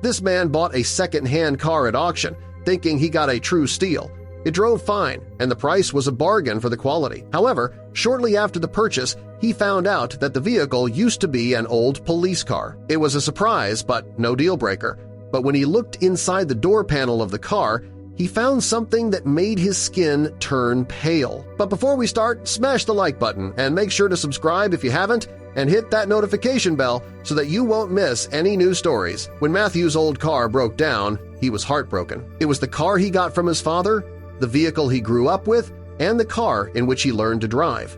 This man bought a second-hand car at auction, thinking he got a true steal. It drove fine, and the price was a bargain for the quality. However, shortly after the purchase, he found out that the vehicle used to be an old police car. It was a surprise, but no deal-breaker. But when he looked inside the door panel of the car, he found something that made his skin turn pale. But before we start, smash the like button and make sure to subscribe if you haven't, and hit that notification bell so that you won't miss any new stories. When Matthew's old car broke down, he was heartbroken. It was the car he got from his father, the vehicle he grew up with, and the car in which he learned to drive.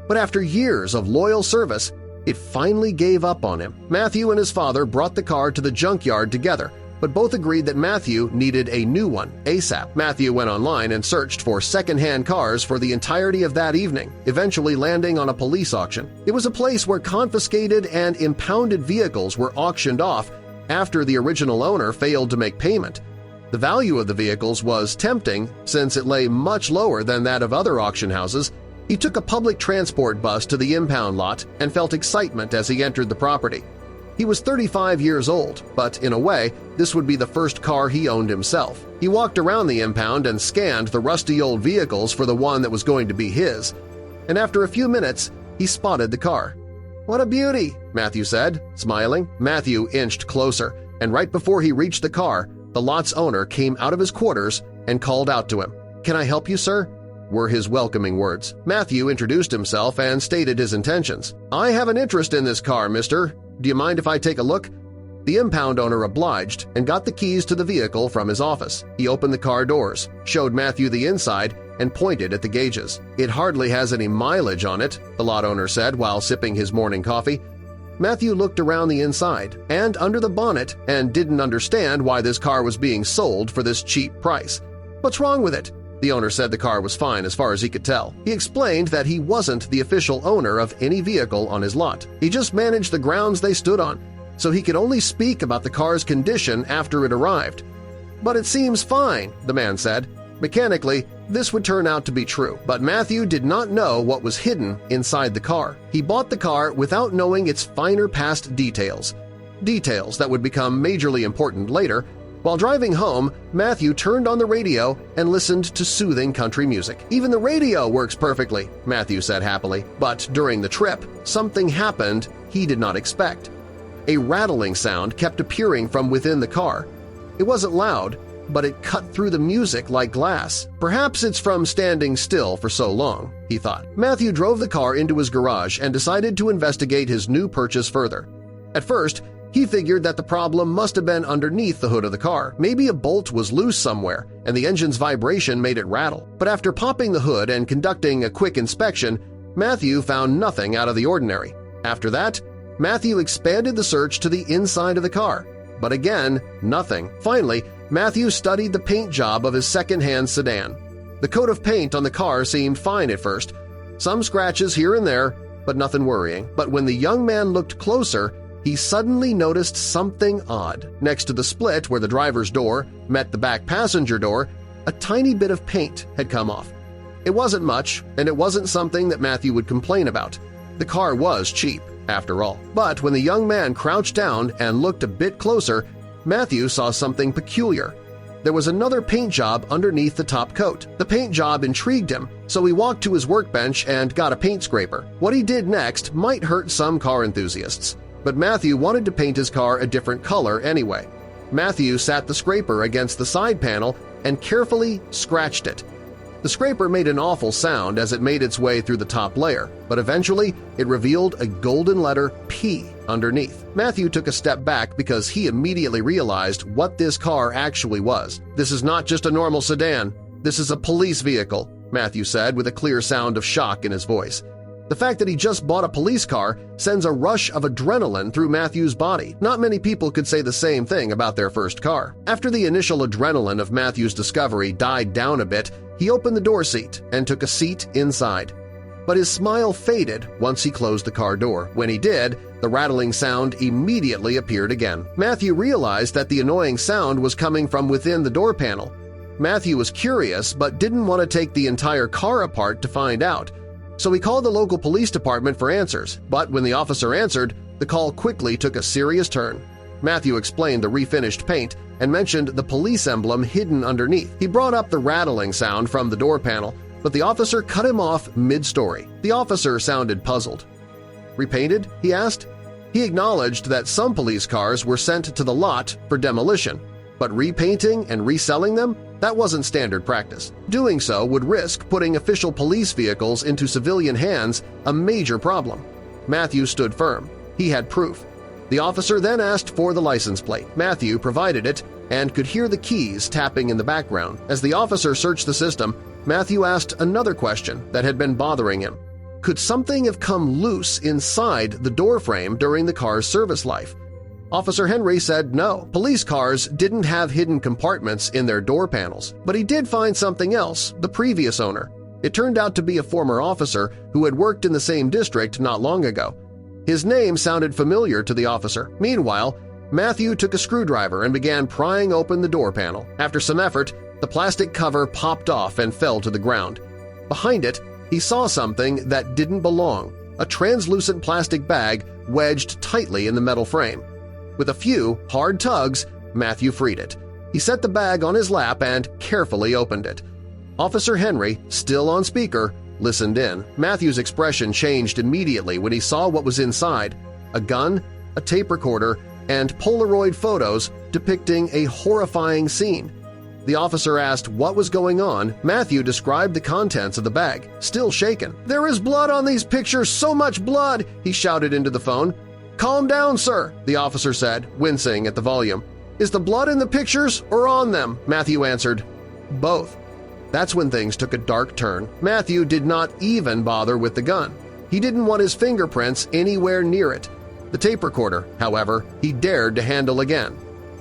But after years of loyal service, it finally gave up on him. Matthew and his father brought the car to the junkyard together, but both agreed that Matthew needed a new one ASAP. Matthew went online and searched for second-hand cars for the entirety of that evening, eventually landing on a police auction. It was a place where confiscated and impounded vehicles were auctioned off after the original owner failed to make payment. The value of the vehicles was tempting since it lay much lower than that of other auction houses. He took a public transport bus to the impound lot and felt excitement as he entered the property. He was 35 years old, but in a way, this would be the first car he owned himself. He walked around the impound and scanned the rusty old vehicles for the one that was going to be his. And after a few minutes, he spotted the car. "What a beauty," Matthew said, smiling. Matthew inched closer, and right before he reached the car, the lot's owner came out of his quarters and called out to him. "Can I help you, sir?" were his welcoming words. Matthew introduced himself and stated his intentions. "I have an interest in this car, mister. Do you mind if I take a look?" The impound owner obliged and got the keys to the vehicle from his office. He opened the car doors, showed Matthew the inside, and pointed at the gauges. "It hardly has any mileage on it," the lot owner said while sipping his morning coffee. Matthew looked around the inside and under the bonnet and didn't understand why this car was being sold for this cheap price. "What's wrong with it?" The owner said the car was fine as far as he could tell. He explained that he wasn't the official owner of any vehicle on his lot. He just managed the grounds they stood on, so he could only speak about the car's condition after it arrived. "But it seems fine," the man said. Mechanically, this would turn out to be true, but Matthew did not know what was hidden inside the car. He bought the car without knowing its finer past details that would become majorly important later. While driving home, Matthew turned on the radio and listened to soothing country music. "Even the radio works perfectly," Matthew said happily. But during the trip, something happened he did not expect. A rattling sound kept appearing from within the car. It wasn't loud, but it cut through the music like glass. Perhaps it's from standing still for so long, he thought. Matthew drove the car into his garage and decided to investigate his new purchase further. At first, he figured that the problem must have been underneath the hood of the car. Maybe a bolt was loose somewhere, and the engine's vibration made it rattle. But after popping the hood and conducting a quick inspection, Matthew found nothing out of the ordinary. After that, Matthew expanded the search to the inside of the car. But again, nothing. Finally, Matthew studied the paint job of his second-hand sedan. The coat of paint on the car seemed fine at first. Some scratches here and there, but nothing worrying. But when the young man looked closer, he suddenly noticed something odd. Next to the split where the driver's door met the back passenger door, a tiny bit of paint had come off. It wasn't much, and it wasn't something that Matthew would complain about. The car was cheap, after all. But when the young man crouched down and looked a bit closer, Matthew saw something peculiar. There was another paint job underneath the top coat. The paint job intrigued him, so he walked to his workbench and got a paint scraper. What he did next might hurt some car enthusiasts, but Matthew wanted to paint his car a different color anyway. Matthew sat the scraper against the side panel and carefully scratched it. The scraper made an awful sound as it made its way through the top layer, but eventually it revealed a golden letter P underneath. Matthew took a step back because he immediately realized what this car actually was. "This is not just a normal sedan. This is a police vehicle," Matthew said with a clear sound of shock in his voice. The fact that he just bought a police car sends a rush of adrenaline through Matthew's body. Not many people could say the same thing about their first car. After the initial adrenaline of Matthew's discovery died down a bit, he opened the door seat and took a seat inside. But his smile faded once he closed the car door. When he did, the rattling sound immediately appeared again. Matthew realized that the annoying sound was coming from within the door panel. Matthew was curious but didn't want to take the entire car apart to find out. So he called the local police department for answers, but when the officer answered, the call quickly took a serious turn. Matthew explained the refinished paint and mentioned the police emblem hidden underneath. He brought up the rattling sound from the door panel, but the officer cut him off mid-story. The officer sounded puzzled. "Repainted?" he asked. He acknowledged that some police cars were sent to the lot for demolition, but repainting and reselling them? That wasn't standard practice. Doing so would risk putting official police vehicles into civilian hands, a major problem. Matthew stood firm. He had proof. The officer then asked for the license plate. Matthew provided it and could hear the keys tapping in the background. As the officer searched the system, Matthew asked another question that had been bothering him. Could something have come loose inside the door frame during the car's service life? Officer Henry said no. Police cars didn't have hidden compartments in their door panels, but he did find something else, the previous owner. It turned out to be a former officer who had worked in the same district not long ago. His name sounded familiar to the officer. Meanwhile, Matthew took a screwdriver and began prying open the door panel. After some effort, the plastic cover popped off and fell to the ground. Behind it, he saw something that didn't belong, a translucent plastic bag wedged tightly in the metal frame. With a few hard tugs, Matthew freed it. He set the bag on his lap and carefully opened it. Officer Henry, still on speaker, listened in. Matthew's expression changed immediately when he saw what was inside: a gun, a tape recorder, and Polaroid photos depicting a horrifying scene. The officer asked what was going on. Matthew described the contents of the bag, still shaken. "There is blood on these pictures, so much blood!" he shouted into the phone. "Calm down, sir," the officer said, wincing at the volume. "Is the blood in the pictures or on them?" Matthew answered, "Both." That's when things took a dark turn. Matthew did not even bother with the gun. He didn't want his fingerprints anywhere near it. The tape recorder, however, he dared to handle again.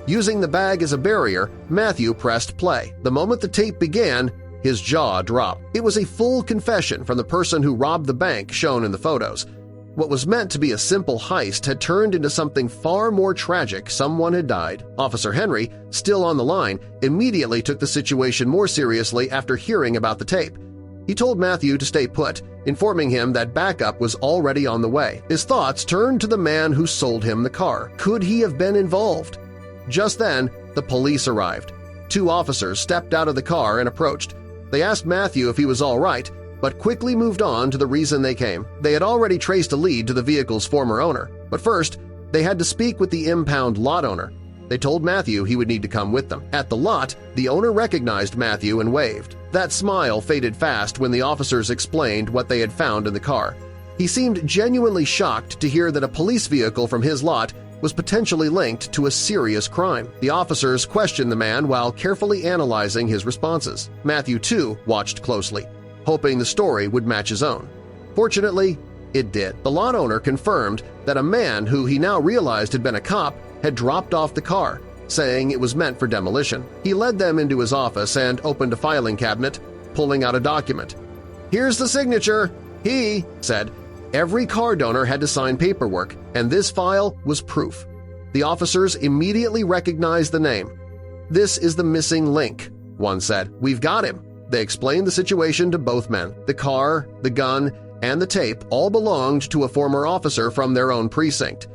Using the bag as a barrier, Matthew pressed play. The moment the tape began, his jaw dropped. It was a full confession from the person who robbed the bank shown in the photos. What was meant to be a simple heist had turned into something far more tragic. Someone had died. Officer Henry, still on the line, immediately took the situation more seriously after hearing about the tape. He told Matthew to stay put, informing him that backup was already on the way. His thoughts turned to the man who sold him the car. Could he have been involved? Just then, the police arrived. 2 officers stepped out of the car and approached. They asked Matthew if he was all right, but quickly moved on to the reason they came. They had already traced a lead to the vehicle's former owner, but first, they had to speak with the impound lot owner. They told Matthew he would need to come with them. At the lot, the owner recognized Matthew and waved. That smile faded fast when the officers explained what they had found in the car. He seemed genuinely shocked to hear that a police vehicle from his lot was potentially linked to a serious crime. The officers questioned the man while carefully analyzing his responses. Matthew, too, watched closely, hoping the story would match his own. Fortunately, it did. The lot owner confirmed that a man who he now realized had been a cop had dropped off the car, saying it was meant for demolition. He led them into his office and opened a filing cabinet, pulling out a document. "Here's the signature," he said. Every car donor had to sign paperwork, and this file was proof. The officers immediately recognized the name. "This is the missing link," one said. "We've got him." They explained the situation to both men. The car, the gun, and the tape all belonged to a former officer from their own precinct.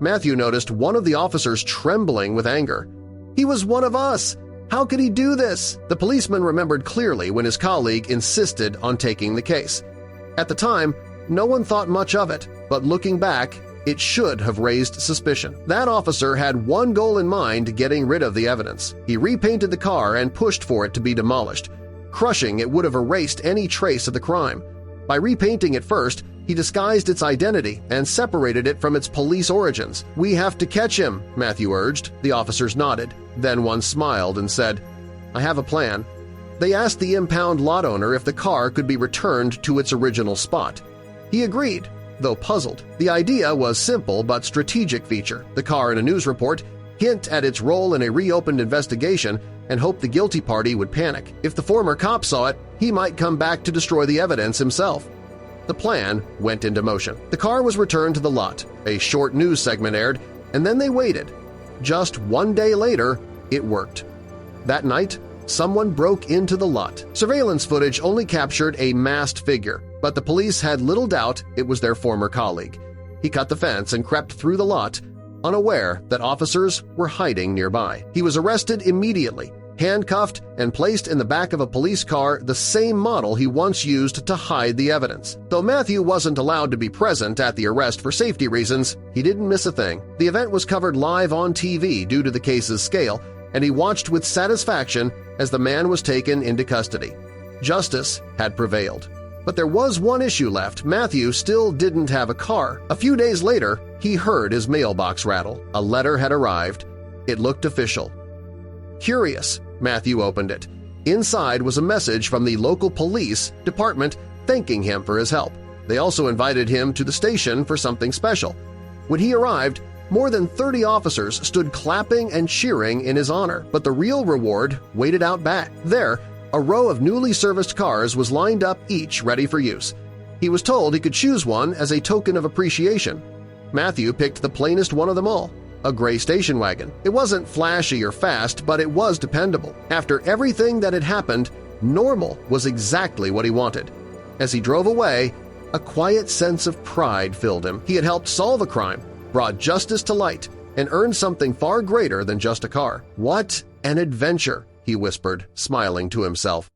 Matthew noticed one of the officers trembling with anger. "He was one of us! How could he do this?" The policeman remembered clearly when his colleague insisted on taking the case. At the time, no one thought much of it, but looking back, it should have raised suspicion. That officer had one goal in mind: getting rid of the evidence. He repainted the car and pushed for it to be demolished. Crushing it would have erased any trace of the crime. By repainting it first, he disguised its identity and separated it from its police origins. "We have to catch him," Matthew urged. The officers nodded. Then one smiled and said, "I have a plan." They asked the impound lot owner if the car could be returned to its original spot. He agreed, though puzzled. The idea was simple but strategic: feature the car in a news report, hint at its role in a reopened investigation, and hope the guilty party would panic. If the former cop saw it, he might come back to destroy the evidence himself. The plan went into motion. The car was returned to the lot, a short news segment aired, and then they waited. Just 1 day later, it worked. That night, someone broke into the lot. Surveillance footage only captured a masked figure, but the police had little doubt it was their former colleague. He cut the fence and crept through the lot, unaware that officers were hiding nearby. He was arrested immediately, handcuffed, and placed in the back of a police car, the same model he once used to hide the evidence. Though Matthew wasn't allowed to be present at the arrest for safety reasons, he didn't miss a thing. The event was covered live on TV due to the case's scale, and he watched with satisfaction as the man was taken into custody. Justice had prevailed. But there was one issue left. Matthew still didn't have a car. A few days later, he heard his mailbox rattle. A letter had arrived. It looked official. Curious, Matthew opened it. Inside was a message from the local police department thanking him for his help. They also invited him to the station for something special. When he arrived, more than 30 officers stood clapping and cheering in his honor, but the real reward waited out back. There, a row of newly serviced cars was lined up, each ready for use. He was told he could choose one as a token of appreciation. Matthew picked the plainest one of them all, a gray station wagon. It wasn't flashy or fast, but it was dependable. After everything that had happened, normal was exactly what he wanted. As he drove away, a quiet sense of pride filled him. He had helped solve a crime, brought justice to light, and earned something far greater than just a car. What an adventure, he whispered, smiling to himself.